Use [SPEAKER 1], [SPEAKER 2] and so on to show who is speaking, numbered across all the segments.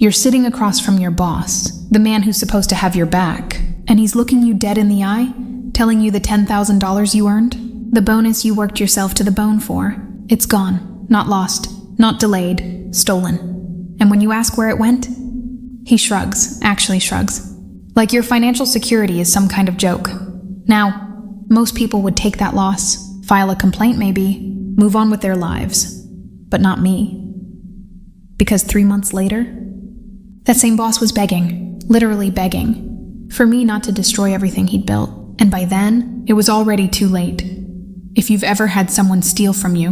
[SPEAKER 1] You're sitting across from your boss, the man who's supposed to have your back, and he's looking you dead in the eye, telling you the $10,000 you earned, the bonus you worked yourself to the bone for. It's gone, not lost, not delayed, stolen. And when you ask where it went, he shrugs, actually shrugs, like your financial security is some kind of joke. Now, most people would take that loss, file a complaint maybe, move on with their lives. But not me. Because 3 months later, that same boss was begging, literally begging, for me not to destroy everything he'd built. And by then, it was already too late. If you've ever had someone steal from you,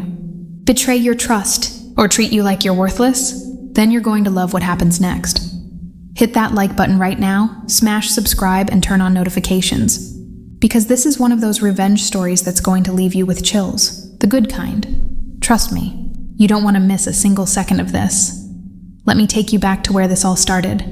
[SPEAKER 1] betray your trust, or treat you like you're worthless, then you're going to love what happens next. Hit that like button right now, smash subscribe, and turn on notifications. Because this is one of those revenge stories that's going to leave you with chills. The good kind. Trust me, you don't want to miss a single second of this. Let me take you back to where this all started.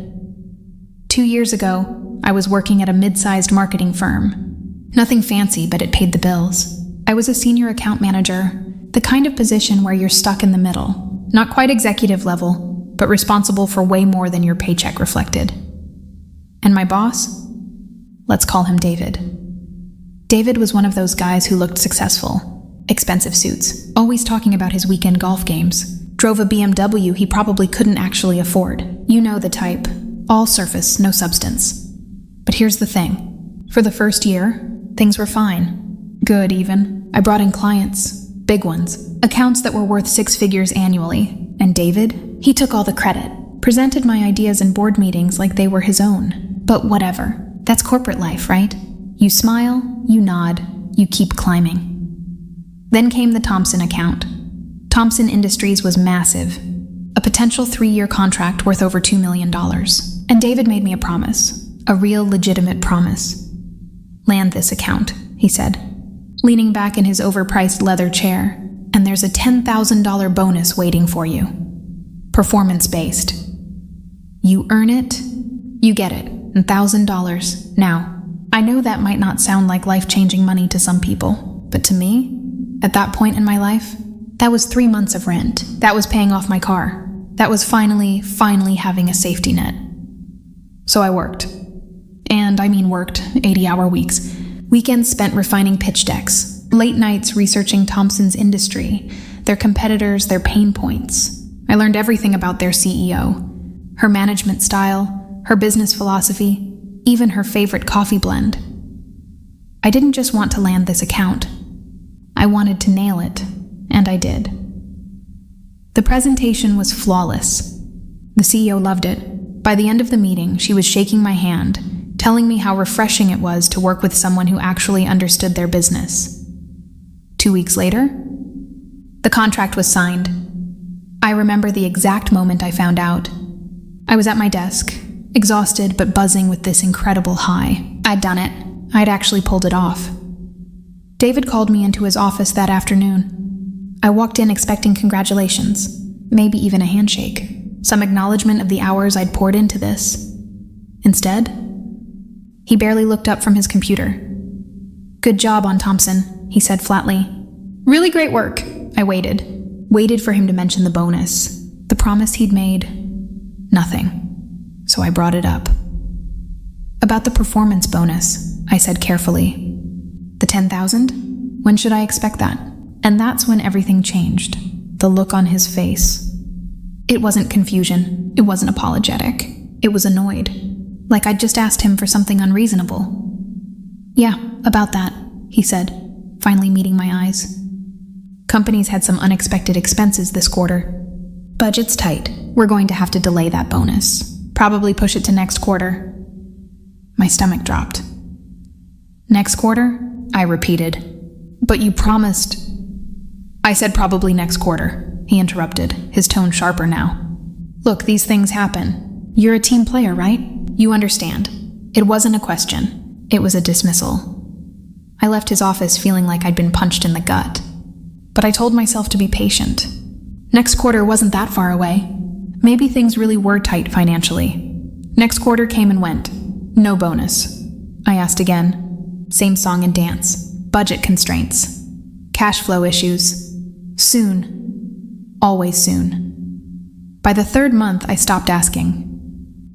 [SPEAKER 1] 2 years ago, I was working at a mid-sized marketing firm. Nothing fancy, but it paid the bills. I was a senior account manager, the kind of position where you're stuck in the middle. Not quite executive level, but responsible for way more than your paycheck reflected. And my boss? Let's call him David. David was one of those guys who looked successful. Expensive suits, always talking about his weekend golf games. Drove a BMW he probably couldn't actually afford. You know the type. All surface, no substance. But here's the thing. For the first year, things were fine. Good, even. I brought in clients. Big ones. Accounts that were worth 6 figures annually. And David? He took all the credit. Presented my ideas in board meetings like they were his own. But whatever. That's corporate life, right? You smile, you nod, you keep climbing. Then came the Thompson account. Thompson Industries was massive. A potential 3-year contract worth over $2 million. And David made me a promise. A real legitimate promise. Land this account, he said, leaning back in his overpriced leather chair, and there's a $10,000 bonus waiting for you. Performance-based. You earn it, you get it, $1,000. Now, I know that might not sound like life-changing money to some people, but to me, at that point in my life, that was 3 months of rent. That was paying off my car. That was finally having a safety net. So I worked. And I mean worked, 80-hour weeks. Weekends spent refining pitch decks. Late nights researching Thompson's industry, their competitors, their pain points. I learned everything about their CEO, her management style, her business philosophy, even her favorite coffee blend. I didn't just want to land this account. I wanted to nail it, and I did. The presentation was flawless. The CEO loved it. By the end of the meeting, she was shaking my hand, telling me how refreshing it was to work with someone who actually understood their business. 2 weeks later, the contract was signed. I remember the exact moment I found out. I was at my desk, exhausted but buzzing with this incredible high. I'd done it. I'd actually pulled it off. David called me into his office that afternoon. I walked in expecting congratulations, maybe even a handshake, some acknowledgement of the hours I'd poured into this. Instead, he barely looked up from his computer. "Good job on Thompson," he said flatly. "Really great work." I waited for him to mention the bonus, the promise he'd made. Nothing. So I brought it up. "About the performance bonus," I said carefully. "The 10,000? When should I expect that?" And that's when everything changed. The look on his face. It wasn't confusion. It wasn't apologetic. It was annoyed. Like I'd just asked him for something unreasonable. "Yeah, about that," he said, finally meeting my eyes. "Companies had some unexpected expenses this quarter. Budget's tight. We're going to have to delay that bonus. Probably push it to next quarter." My stomach dropped. "Next quarter?" I repeated. "But you promised..." "I said probably next quarter," he interrupted, his tone sharper now. "Look, these things happen. You're a team player, right? You understand. It wasn't a question. It was a dismissal." I left his office feeling like I'd been punched in the gut. But I told myself to be patient. Next quarter wasn't that far away. Maybe things really were tight financially. Next quarter came and went. No bonus. I asked again. Same song and dance. Budget constraints. Cash flow issues. Soon. Always soon. By the 3rd month, I stopped asking.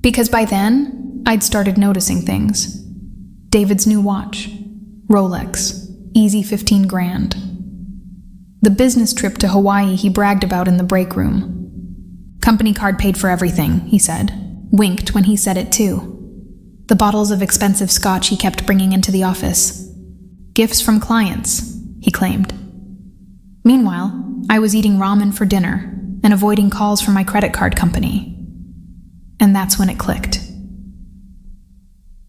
[SPEAKER 1] Because by then, I'd started noticing things. David's new watch, Rolex, easy 15 grand. The business trip to Hawaii he bragged about in the break room. Company card paid for everything, he said, winked when he said it too. The bottles of expensive scotch he kept bringing into the office. Gifts from clients, he claimed. Meanwhile, I was eating ramen for dinner and avoiding calls from my credit card company. And that's when it clicked.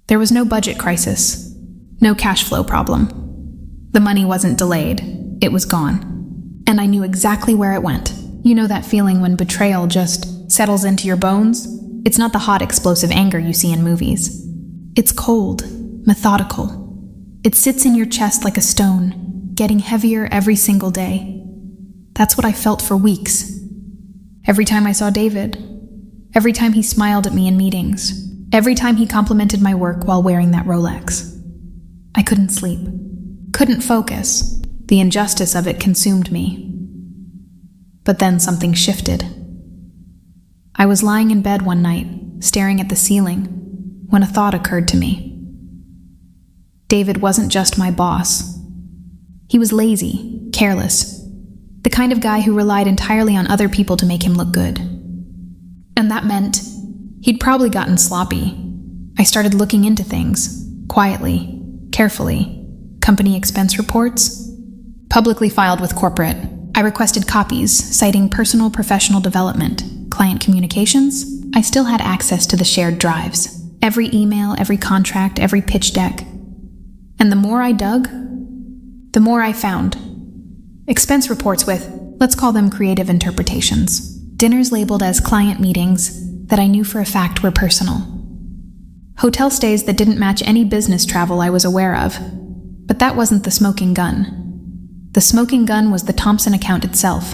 [SPEAKER 1] There was no budget crisis, no cash flow problem. The money wasn't delayed, it was gone. And I knew exactly where it went. You know that feeling when betrayal just settles into your bones? It's not the hot, explosive anger you see in movies. It's cold, methodical. It sits in your chest like a stone, getting heavier every single day. That's what I felt for weeks. Every time I saw David, every time he smiled at me in meetings, every time he complimented my work while wearing that Rolex. I couldn't sleep, couldn't focus. The injustice of it consumed me. But then something shifted. I was lying in bed one night, staring at the ceiling, when a thought occurred to me. David wasn't just my boss. He was lazy, careless, the kind of guy who relied entirely on other people to make him look good. And that meant he'd probably gotten sloppy. I started looking into things, quietly, carefully. Company expense reports, publicly filed with corporate. I requested copies, citing personal professional development, client communications. I still had access to the shared drives. Every email, every contract, every pitch deck. And the more I dug, the more I found. Expense reports with, let's call them creative interpretations. Dinners labeled as client meetings that I knew for a fact were personal. Hotel stays that didn't match any business travel I was aware of. But that wasn't the smoking gun. The smoking gun was the Thompson account itself.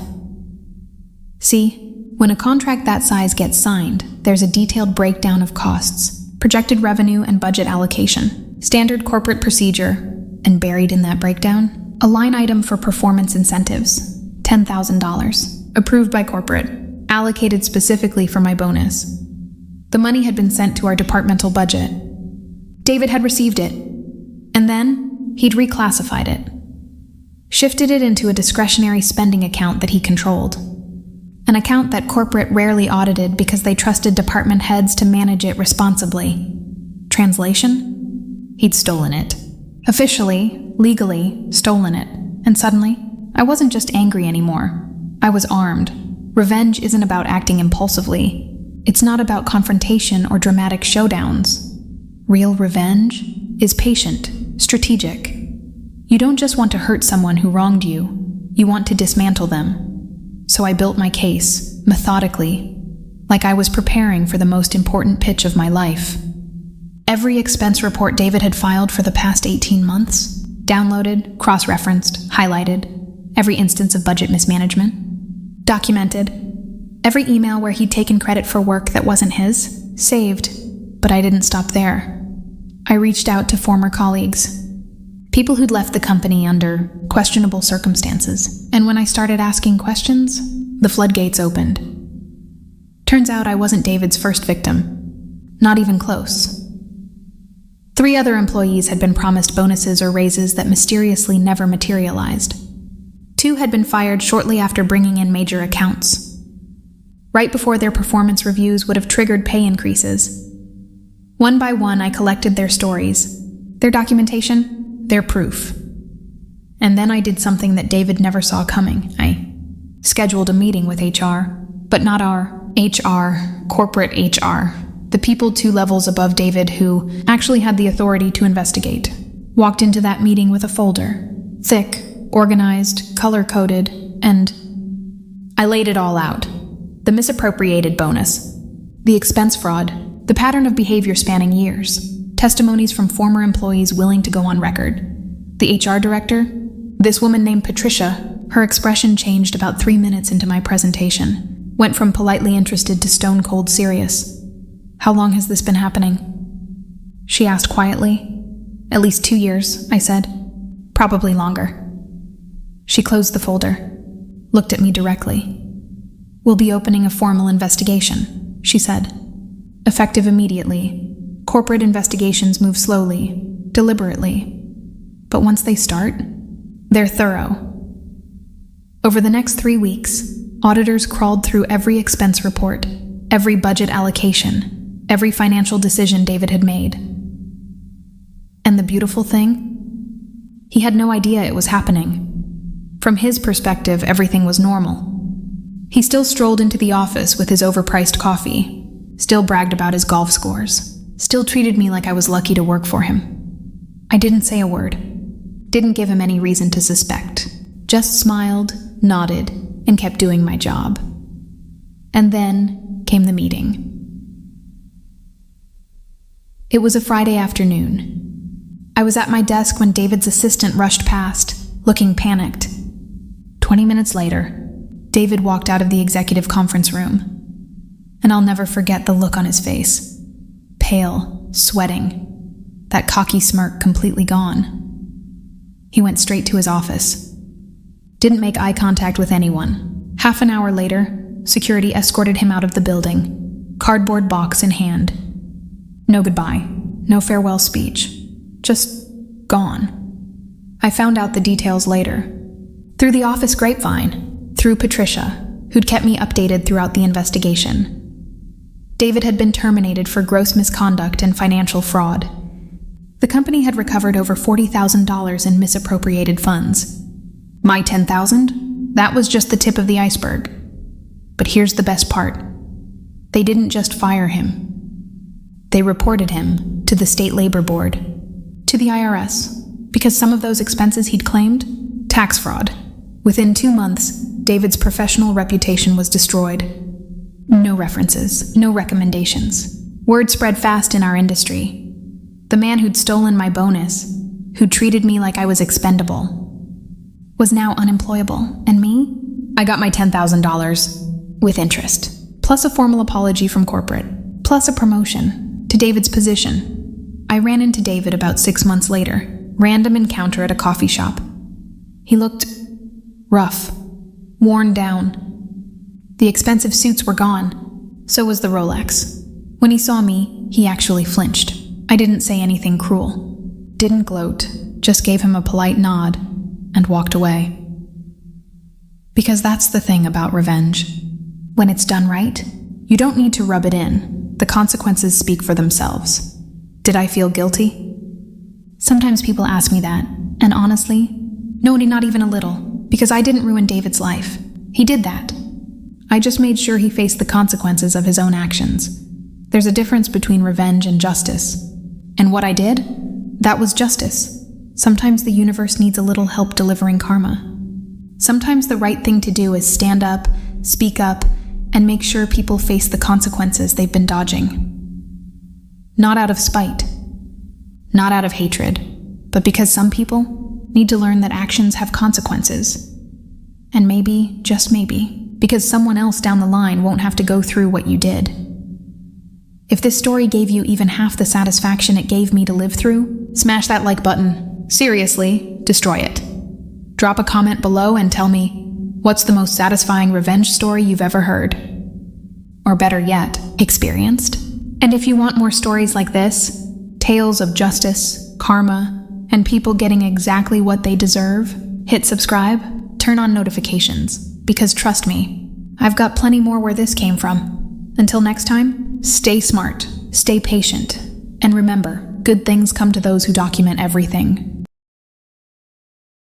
[SPEAKER 1] See, when a contract that size gets signed, there's a detailed breakdown of costs, projected revenue and budget allocation, standard corporate procedure, and buried in that breakdown, a line item for performance incentives, $10,000, approved by corporate, allocated specifically for my bonus. The money had been sent to our departmental budget. David had received it, and then he'd reclassified it, shifted it into a discretionary spending account that he controlled. An account that corporate rarely audited because they trusted department heads to manage it responsibly. Translation? He'd stolen it. Officially, legally, stolen it. And suddenly, I wasn't just angry anymore. I was armed. Revenge isn't about acting impulsively. It's not about confrontation or dramatic showdowns. Real revenge is patient, strategic. You don't just want to hurt someone who wronged you. You want to dismantle them. So I built my case, methodically, like I was preparing for the most important pitch of my life. Every expense report David had filed for the past 18 months, downloaded, cross-referenced, highlighted, every instance of budget mismanagement, documented, every email where he'd taken credit for work that wasn't his, saved, but I didn't stop there. I reached out to former colleagues, people who'd left the company under questionable circumstances, and when I started asking questions, the floodgates opened. Turns out I wasn't David's first victim. Not even close. 3 other employees had been promised bonuses or raises that mysteriously never materialized. 2 had been fired shortly after bringing in major accounts, right before their performance reviews would have triggered pay increases. One by one, I collected their stories, their documentation, their proof. And then I did something that David never saw coming. I scheduled a meeting with HR, but not our HR, corporate HR, the people 2 levels above David who actually had the authority to investigate. Walked into that meeting with a folder, thick, organized, color-coded, and I laid it all out. The misappropriated bonus, the expense fraud, the pattern of behavior spanning years, testimonies from former employees willing to go on record. The HR director, this woman named Patricia, her expression changed about 3 minutes into my presentation, went from politely interested to stone-cold serious. How long has this been happening? She asked quietly. At least 2 years, I said. Probably longer. She closed the folder, looked at me directly. We'll be opening a formal investigation, she said. effective immediately. Corporate investigations move slowly, deliberately. But once they start, they're thorough. Over the next 3 weeks, auditors crawled through every expense report, every budget allocation, every financial decision David had made. And the beautiful thing? He had no idea it was happening. From his perspective, everything was normal. He still strolled into the office with his overpriced coffee, still bragged about his golf scores, still treated me like I was lucky to work for him. I didn't say a word, didn't give him any reason to suspect, just smiled, nodded, and kept doing my job. And then came the meeting. It was a Friday afternoon. I was at my desk when David's assistant rushed past, looking panicked. 20 minutes later, David walked out of the executive conference room. And I'll never forget the look on his face. Pale, sweating, that cocky smirk completely gone. He went straight to his office. Didn't make eye contact with anyone. Half an hour later, security escorted him out of the building, cardboard box in hand. No goodbye, no farewell speech. Just gone. I found out the details later. Through the office grapevine, through Patricia, who'd kept me updated throughout the investigation. David had been terminated for gross misconduct and financial fraud. The company had recovered over $40,000 in misappropriated funds. My $10,000? That was just the tip of the iceberg. But here's the best part. They didn't just fire him. They reported him to the State Labor Board, to the IRS, because some of those expenses he'd claimed, tax fraud. Within 2 months, David's professional reputation was destroyed. No references, no recommendations. Word spread fast in our industry. The man who'd stolen my bonus, who'd treated me like I was expendable, was now unemployable. And me? I got my $10,000 with interest, plus a formal apology from corporate, plus a promotion to David's position. I ran into David about 6 months later, random encounter at a coffee shop. He looked rough, worn down. The expensive suits were gone. So was the Rolex. When he saw me, he actually flinched. I didn't say anything cruel. Didn't gloat, just gave him a polite nod and walked away. Because that's the thing about revenge. When it's done right, you don't need to rub it in. The consequences speak for themselves. Did I feel guilty? Sometimes people ask me that, and honestly, no, not even a little, because I didn't ruin David's life. He did that. I just made sure he faced the consequences of his own actions. There's a difference between revenge and justice. And what I did? That was justice. Sometimes the universe needs a little help delivering karma. Sometimes the right thing to do is stand up, speak up, and make sure people face the consequences they've been dodging. Not out of spite, not out of hatred, but because some people need to learn that actions have consequences. And maybe, just maybe, because someone else down the line won't have to go through what you did. If this story gave you even half the satisfaction it gave me to live through, smash that like button. Seriously, destroy it. Drop a comment below and tell me, what's the most satisfying revenge story you've ever heard? Or better yet, experienced? And if you want more stories like this, tales of justice, karma, and people getting exactly what they deserve, hit subscribe, turn on notifications, because trust me, I've got plenty more where this came from. Until next time, stay smart, stay patient, and remember, good things come to those who document everything.